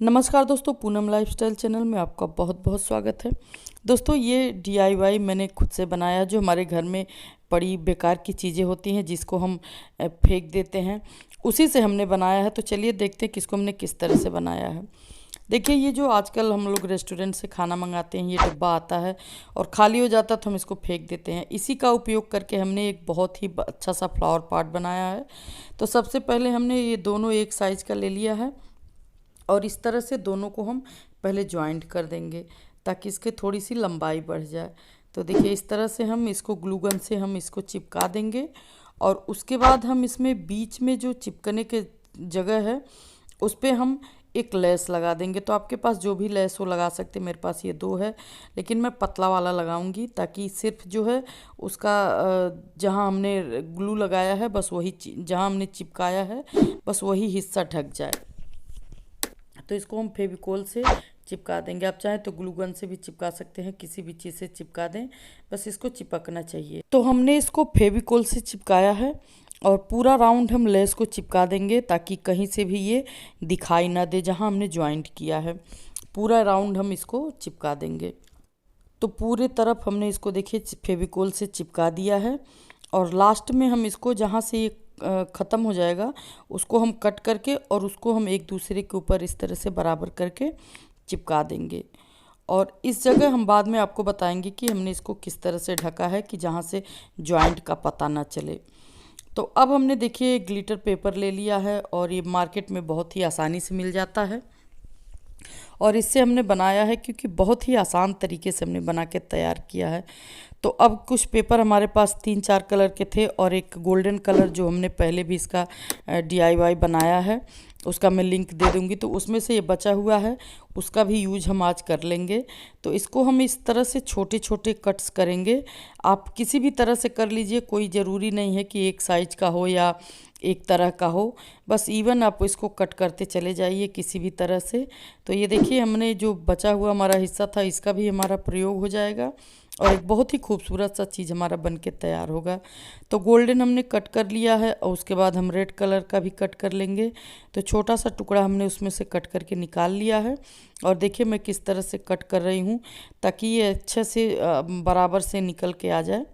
नमस्कार दोस्तों, Poonam lifestyle channel में आपका बहुत बहुत स्वागत है। दोस्तों, ये DIY मैंने खुद से बनाया, जो हमारे घर में पड़ी बेकार की चीज़ें होती हैं जिसको हम फेंक देते हैं, उसी से हमने बनाया है। तो चलिए देखते हैं किसको हमने किस तरह से बनाया है। देखिए, ये जो आजकल हम लोग रेस्टोरेंट से खाना मंगाते हैं, ये डब्बा आता है और खाली हो जाता है तो हम इसको फेंक देते हैं। इसी का उपयोग करके हमने एक बहुत ही अच्छा सा फ्लावर पॉट बनाया है। तो सबसे पहले हमने ये दोनों एक साइज़ का ले लिया है और इस तरह से दोनों को हम पहले जॉइंट कर देंगे ताकि इसके थोड़ी सी लंबाई बढ़ जाए। तो देखिए, इस तरह से हम इसको ग्लू गन से हम इसको चिपका देंगे और उसके बाद हम इसमें बीच में जो चिपकने के जगह है उस पर हम एक लेस लगा देंगे। तो आपके पास जो भी लेस हो लगा सकते हैं। मेरे पास ये दो है, लेकिन मैं पतला वाला लगाऊंगी ताकि सिर्फ जो है उसका जहां हमने ग्लू लगाया है बस वही, जहां हमने चिपकाया है बस वही हिस्सा ढक जाए। तो इसको हम फेविकोल से चिपका देंगे। आप चाहें तो ग्लू गन से भी चिपका सकते हैं, किसी भी चीज़ से चिपका दें, बस इसको चिपकना चाहिए। तो हमने इसको फेविकोल से चिपकाया है और पूरा राउंड हम लेस को चिपका देंगे ताकि कहीं से भी ये दिखाई ना दे जहां हमने ज्वाइंट किया है। पूरा राउंड हम इसको चिपका देंगे। तो पूरे तरफ हमने इसको देखिए फेविकोल से चिपका दिया है और लास्ट में हम इसको जहाँ से ये ख़त्म हो जाएगा उसको हम कट करके और उसको हम एक दूसरे के ऊपर इस तरह से बराबर करके चिपका देंगे। और इस जगह हम बाद में आपको बताएंगे कि हमने इसको किस तरह से ढका है कि जहाँ से जॉइंट का पता ना चले। तो अब हमने देखिए ग्लिटर पेपर ले लिया है और ये मार्केट में बहुत ही आसानी से मिल जाता है और इससे हमने बनाया है क्योंकि बहुत ही आसान तरीके से हमने बना के तैयार किया है। तो अब कुछ पेपर हमारे पास 3-4 कलर के थे और एक गोल्डन कलर जो हमने पहले भी इसका DIY बनाया है उसका मैं लिंक दे दूंगी। तो उसमें से ये बचा हुआ है, उसका भी यूज हम आज कर लेंगे। तो इसको हम इस तरह से छोटे छोटे कट्स करेंगे। आप किसी भी तरह से कर लीजिए, कोई ज़रूरी नहीं है कि एक साइज का हो या एक तरह का हो, बस इवन आप इसको कट करते चले जाइए किसी भी तरह से। तो ये देखिए, हमने जो बचा हुआ हमारा हिस्सा था इसका भी हमारा प्रयोग हो जाएगा और एक बहुत ही खूबसूरत सा चीज़ हमारा बन के तैयार होगा। तो गोल्डन हमने कट कर लिया है और उसके बाद हम रेड कलर का भी कट कर लेंगे। तो छोटा सा टुकड़ा हमने उसमें से कट करके निकाल लिया है और देखिए मैं किस तरह से कट कर रही हूँ ताकि ये अच्छे से बराबर से निकल के आ जाए।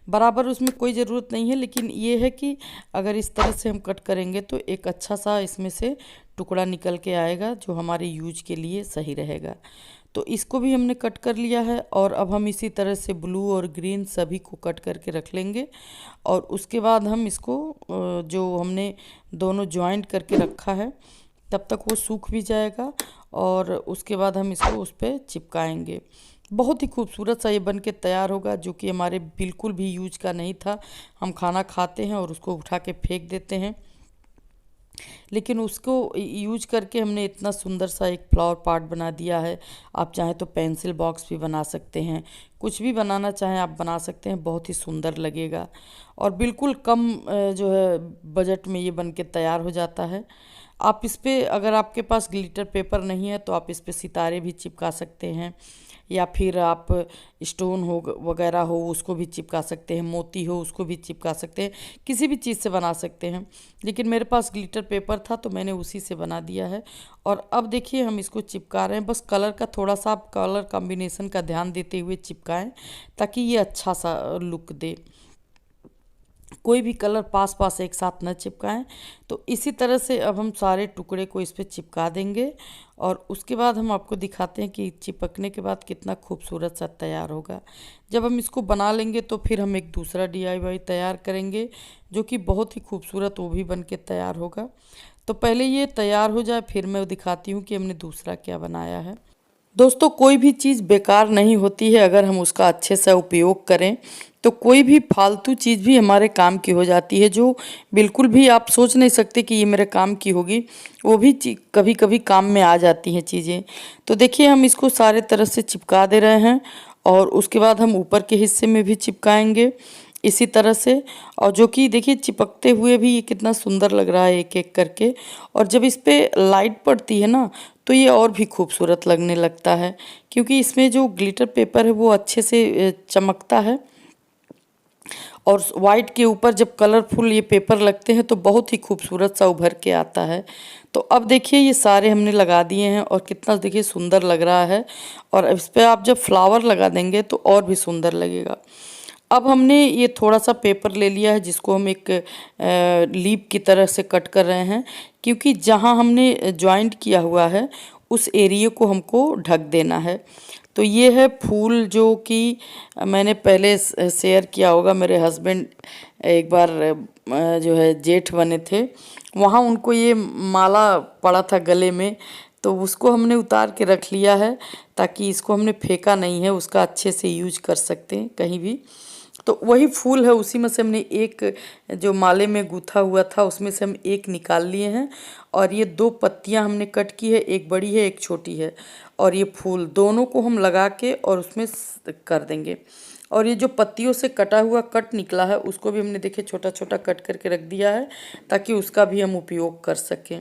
बराबर उसमें कोई ज़रूरत नहीं है, लेकिन ये है कि अगर इस तरह से हम कट करेंगे तो एक अच्छा सा इसमें से टुकड़ा निकल के आएगा जो हमारे यूज के लिए सही रहेगा। तो इसको भी हमने कट कर लिया है और अब हम इसी तरह से ब्लू और ग्रीन सभी को कट करके रख लेंगे और उसके बाद हम इसको जो हमने दोनों जॉइंट करके रखा है तब तक वो सूख भी जाएगा और उसके बाद हम इसको उस पर चिपकाएंगे। बहुत ही खूबसूरत सा ये बन के तैयार होगा, जो कि हमारे बिल्कुल भी यूज का नहीं था। हम खाना खाते हैं और उसको उठा के फेंक देते हैं, लेकिन उसको यूज करके हमने इतना सुंदर सा एक फ्लावर पॉट बना दिया है। आप चाहें तो पेंसिल बॉक्स भी बना सकते हैं, कुछ भी बनाना चाहें आप बना सकते हैं, बहुत ही सुंदर लगेगा और बिल्कुल कम जो है बजट में ये बन के तैयार हो जाता है। आप इस पर, अगर आपके पास ग्लिटर पेपर नहीं है तो आप इस पर सितारे भी चिपका सकते हैं या फिर आप स्टोन हो वगैरह हो उसको भी चिपका सकते हैं, मोती हो उसको भी चिपका सकते हैं, किसी भी चीज़ से बना सकते हैं। लेकिन मेरे पास ग्लिटर पेपर था तो मैंने उसी से बना दिया है। और अब देखिए हम इसको चिपका रहे हैं। बस कलर का थोड़ा सा आप कलर कॉम्बिनेशन का ध्यान देते हुए चिपकाएं ताकि ये अच्छा सा लुक दे। कोई भी कलर पास पास एक साथ न चिपकाएं। तो इसी तरह से अब हम सारे टुकड़े को इस पर चिपका देंगे और उसके बाद हम आपको दिखाते हैं कि चिपकने के बाद कितना खूबसूरत सा तैयार होगा। जब हम इसको बना लेंगे तो फिर हम एक दूसरा DIY तैयार करेंगे जो कि बहुत ही खूबसूरत वो भी बन के तैयार होगा। तो पहले ये तैयार हो जाए फिर मैं दिखाती हूँ कि हमने दूसरा क्या बनाया है। दोस्तों, कोई भी चीज़ बेकार नहीं होती है अगर हम उसका अच्छे से उपयोग करें। तो कोई भी फालतू चीज़ भी हमारे काम की हो जाती है, जो बिल्कुल भी आप सोच नहीं सकते कि ये मेरे काम की होगी, वो भी कभी कभी काम में आ जाती हैं चीज़ें। तो देखिए हम इसको सारे तरह से चिपका दे रहे हैं और उसके बाद हम ऊपर के हिस्से में भी चिपकाएंगे इसी तरह से। और जो कि देखिए चिपकते हुए भी ये कितना सुंदर लग रहा है एक एक करके। और जब इस पर लाइट पड़ती है ना तो ये और भी खूबसूरत लगने लगता है, क्योंकि इसमें जो ग्लिटर पेपर है वो अच्छे से चमकता है और वाइट के ऊपर जब कलरफुल ये पेपर लगते हैं तो बहुत ही खूबसूरत सा उभर के आता है। तो अब देखिए ये सारे हमने लगा दिए हैं और कितना देखिए सुंदर लग रहा है। और इस पे आप जब फ्लावर लगा देंगे तो और भी सुंदर लगेगा। अब हमने ये थोड़ा सा पेपर ले लिया है जिसको हम एक लीप की तरह से कट कर रहे हैं, क्योंकि जहाँ हमने जॉइंट किया हुआ है उस एरिया को हमको ढक देना है। तो ये है फूल जो कि मैंने पहले शेयर किया होगा, मेरे हस्बैंड एक बार जो है जेठ बने थे, वहाँ उनको ये माला पड़ा था गले में, तो उसको हमने उतार के रख लिया है ताकि इसको हमने फेंका नहीं है, उसका अच्छे से यूज कर सकते हैं कहीं भी। तो वही फूल है, उसी में से हमने एक जो माले में गूथा हुआ था उसमें से हम एक निकाल लिए हैं। और ये 2 पत्तियां हमने कट की है, एक बड़ी है एक छोटी है। और ये फूल दोनों को हम लगा के और उसमें कर देंगे। और ये जो पत्तियों से कटा हुआ कट निकला है उसको भी हमने देखिए छोटा छोटा कट करके रख दिया है ताकि उसका भी हम उपयोग कर सकें।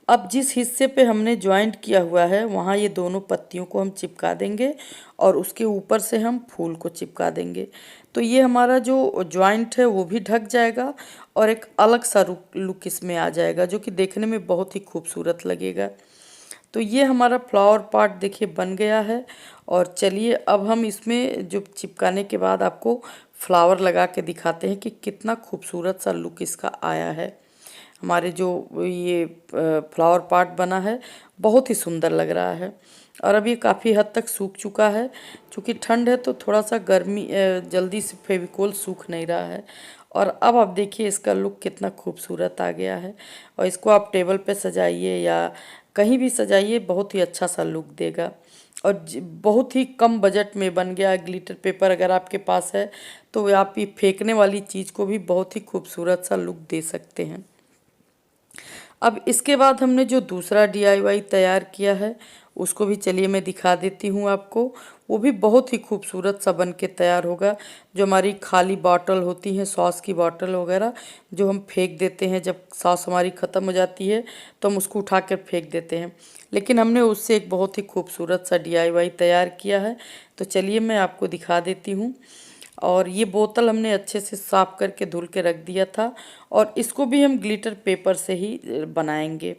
अब जिस हिस्से पे हमने ज्वाइंट किया हुआ है वहाँ ये दोनों पत्तियों को हम चिपका देंगे और उसके ऊपर से हम फूल को चिपका देंगे। तो ये हमारा जो ज्वाइंट है वो भी ढक जाएगा और एक अलग सा लुक इसमें आ जाएगा जो कि देखने में बहुत ही खूबसूरत लगेगा। तो ये हमारा फ्लावर पार्ट देखिए बन गया है। और चलिए अब हम इसमें जो चिपकाने के बाद आपको फ्लावर लगा के दिखाते हैं कि कितना खूबसूरत सा लुक इसका आया है। हमारे जो ये फ्लावर पार्ट बना है बहुत ही सुंदर लग रहा है। और अब ये काफ़ी हद तक सूख चुका है, क्योंकि ठंड है तो थोड़ा सा गर्मी जल्दी से फेविकोल सूख नहीं रहा है। और अब आप देखिए इसका लुक कितना खूबसूरत आ गया है। और इसको आप टेबल पे सजाइए या कहीं भी सजाइए, बहुत ही अच्छा सा लुक देगा। और बहुत ही कम बजट में बन गया। ग्लिटर पेपर अगर आपके पास है तो आप ये फेंकने वाली चीज़ को भी बहुत ही खूबसूरत सा लुक दे सकते हैं। अब इसके बाद हमने जो दूसरा DIY तैयार किया है उसको भी चलिए मैं दिखा देती हूँ आपको। वो भी बहुत ही खूबसूरत सा बन के तैयार होगा। जो हमारी खाली बॉटल होती है सॉस की बॉटल वगैरह जो हम फेंक देते हैं, जब सॉस हमारी ख़त्म हो जाती है तो हम उसको उठा कर फेंक देते हैं, लेकिन हमने उससे एक बहुत ही खूबसूरत सा DIY तैयार किया है। तो चलिए मैं आपको दिखा देती हूँ। और ये बोतल हमने अच्छे से साफ करके धुल के रख दिया था और इसको भी हम ग्लिटर पेपर से ही बनाएंगे।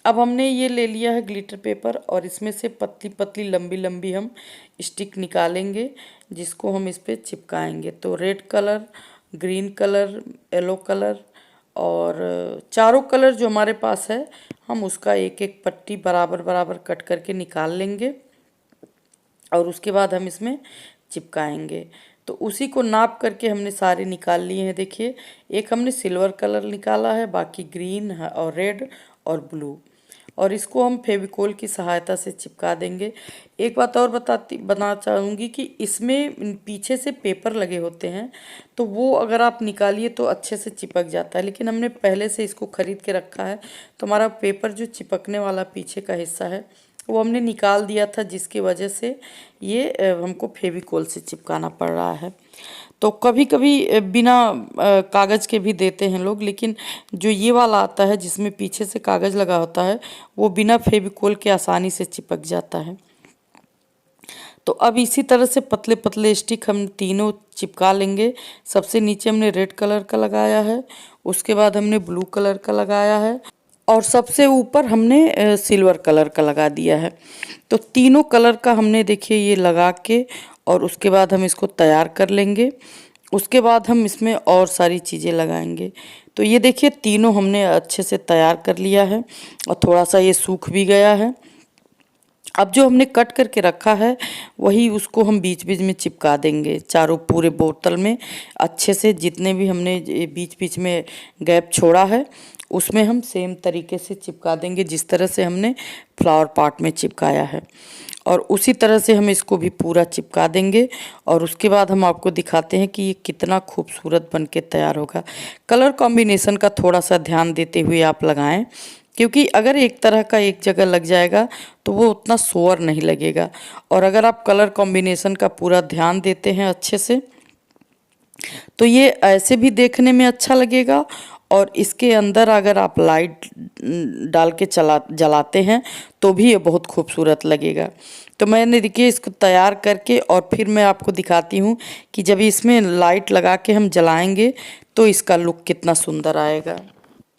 अब हमने ये ले लिया है ग्लिटर पेपर और इसमें से पतली पतली लंबी लंबी हम स्टिक निकालेंगे जिसको हम इस पर चिपकाएंगे। तो red colour, green colour, yellow colour और चारों कलर जो हमारे पास है हम उसका एक एक पट्टी बराबर बराबर कट करके निकाल लेंगे और उसके बाद हम इसमें चिपकाएंगे। तो उसी को नाप करके हमने सारे निकाल लिए हैं। देखिए एक हमने सिल्वर कलर निकाला है, बाकी ग्रीन है और रेड और ब्लू। और इसको हम फेविकोल की सहायता से चिपका देंगे। एक बात और बता चाहूँगी कि इसमें पीछे से पेपर लगे होते हैं, तो वो अगर आप निकालिए तो अच्छे से चिपक जाता है, लेकिन हमने पहले से इसको ख़रीद के रखा है तो हमारा पेपर जो चिपकने वाला पीछे का हिस्सा है वो हमने निकाल दिया था, जिसकी वजह से ये हमको फेविकोल से चिपकाना पड़ रहा है। तो कभी कभी बिना कागज़ के भी देते हैं लोग, लेकिन जो ये वाला आता है जिसमें पीछे से कागज़ लगा होता है वो बिना फेविकोल के आसानी से चिपक जाता है। तो अब इसी तरह से पतले पतले स्टिक हम तीनों चिपका लेंगे। सबसे नीचे हमने रेड कलर का लगाया है, उसके बाद हमने ब्लू कलर का लगाया है और सबसे ऊपर हमने सिल्वर कलर का लगा दिया है। तो तीनों कलर का हमने देखिए ये लगा के और उसके बाद हम इसको तैयार कर लेंगे। उसके बाद हम इसमें और सारी चीज़ें लगाएंगे। तो ये देखिए तीनों हमने अच्छे से तैयार कर लिया है और थोड़ा सा ये सूख भी गया है। अब जो हमने कट करके रखा है वही उसको हम बीच बीच में चिपका देंगे चारों पूरे बोतल में अच्छे से। जितने भी हमने बीच बीच में गैप छोड़ा है उसमें हम सेम तरीके से चिपका देंगे जिस तरह से हमने फ्लावर पॉट में चिपकाया है, और उसी तरह से हम इसको भी पूरा चिपका देंगे। और उसके बाद हम आपको दिखाते हैं कि ये कितना खूबसूरत बन के तैयार होगा। कलर कॉम्बिनेशन का थोड़ा सा ध्यान देते हुए आप लगाएं, क्योंकि अगर एक तरह का एक जगह लग जाएगा तो वो उतना सोअर नहीं लगेगा। और अगर आप कलर कॉम्बिनेशन का पूरा ध्यान देते हैं अच्छे से तो ये ऐसे भी देखने में अच्छा लगेगा, और इसके अंदर अगर आप लाइट डाल के जलाते हैं तो भी ये बहुत खूबसूरत लगेगा। तो मैंने देखिए इसको तैयार करके और फिर मैं आपको दिखाती हूँ कि जब इसमें लाइट लगा के हम जलाएंगे तो इसका लुक कितना सुंदर आएगा।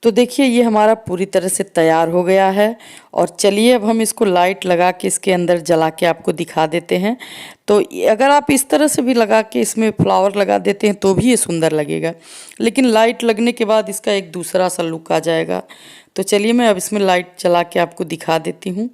तो देखिए ये हमारा पूरी तरह से तैयार हो गया है। और चलिए अब हम इसको लाइट लगा के इसके अंदर जला के आपको दिखा देते हैं। तो अगर आप इस तरह से भी लगा के इसमें फ्लावर लगा देते हैं तो भी ये सुंदर लगेगा, लेकिन लाइट लगने के बाद इसका एक दूसरा सा लुक आ जाएगा। तो चलिए मैं अब इसमें लाइट जला के आपको दिखा देती हूँ।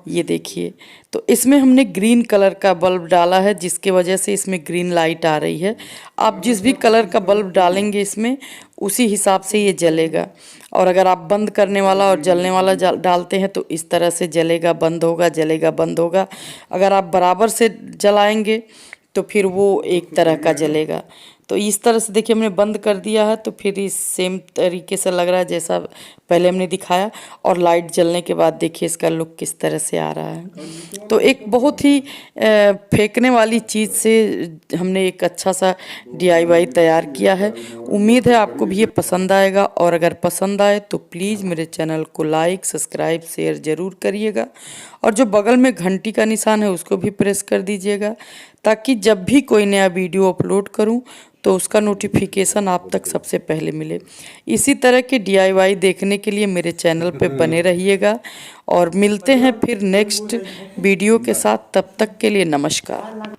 ये देखिए, तो इसमें हमने ग्रीन कलर का बल्ब डाला है, जिसके वजह से इसमें ग्रीन लाइट आ रही है। आप जिस भी कलर का बल्ब डालेंगे इसमें उसी हिसाब से ये जलेगा। और अगर आप बंद करने वाला और जलने वाला डालते हैं तो इस तरह से जलेगा बंद होगा, जलेगा बंद होगा। अगर आप बराबर से जलाएंगे तो फिर वो एक तरह का जलेगा। तो इस तरह से देखिए हमने बंद कर दिया है, तो फिर इस सेम तरीके से लग रहा है जैसा पहले हमने दिखाया। और लाइट जलने के बाद देखिए इसका लुक किस तरह से आ रहा है। तो एक बहुत ही फेंकने वाली चीज़ से हमने एक अच्छा सा DIY तैयार किया है। उम्मीद है आपको भी ये पसंद आएगा, और अगर पसंद आए तो प्लीज़ मेरे चैनल को लाइक, सब्सक्राइब, शेयर ज़रूर करिएगा। और जो बगल में घंटी का निशान है उसको भी प्रेस कर दीजिएगा, ताकि जब भी कोई नया वीडियो अपलोड करूं तो उसका नोटिफिकेशन आप तक सबसे पहले मिले। इसी तरह के DIY देखने के लिए मेरे चैनल पे बने रहिएगा। और मिलते हैं फिर नेक्स्ट वीडियो के साथ, तब तक के लिए नमस्कार।